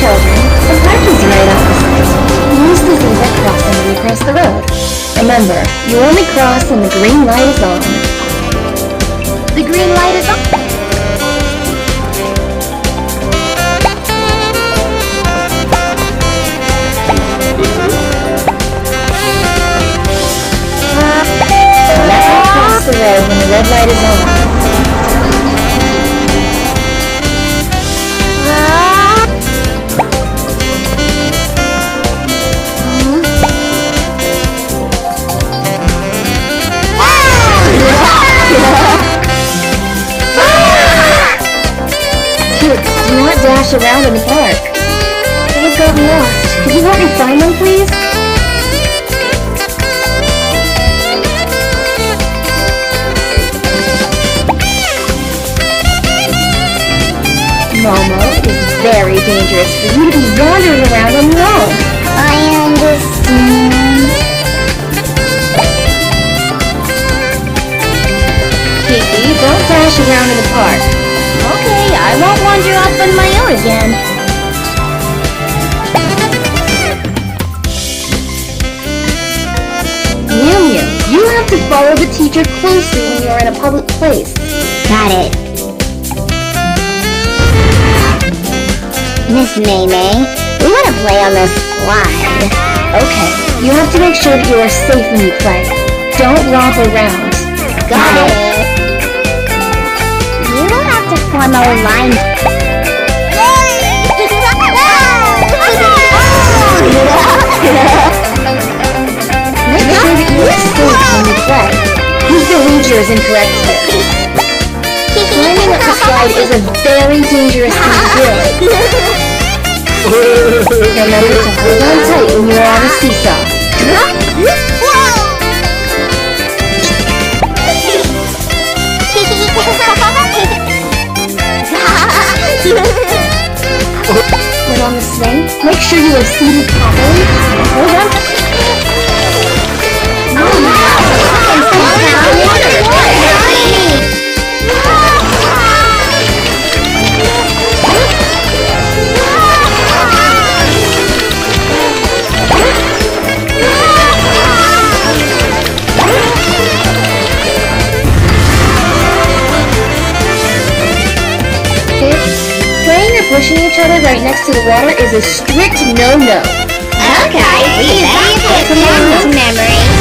children, the park is right opposite. Use the zebra crossing when you cross the road. Remember, you only cross when the green light is on. The green light is on. Never cross the road when the red light is on. Kids, do not dash around in the park. They've gotten lost. Could you help me find them, please? Momo, it is very dangerous for you to be wandering around on your own. I understand. Kiki, don't dash around in the park. Okay, I won't wander off on my own again. Mew Mew, you have to follow the teacher closely when you're in a public place. Got it. Miss Mei Mei, we want to play on this slide. Okay, you have to make sure that you are safe when you play. Don't romp around. Got it. You don't have to form a line. Make sure that you are safe when you play. Use the leader is incorrect here. Climbing up the slide is a very dangerous thing to do. Remember to hold on tight when you are on a seesaw. When on the swing, make sure you are seated properly. Hold on. Oh pushing each other right next to the water is a strict no-no. Okay, we put some memory.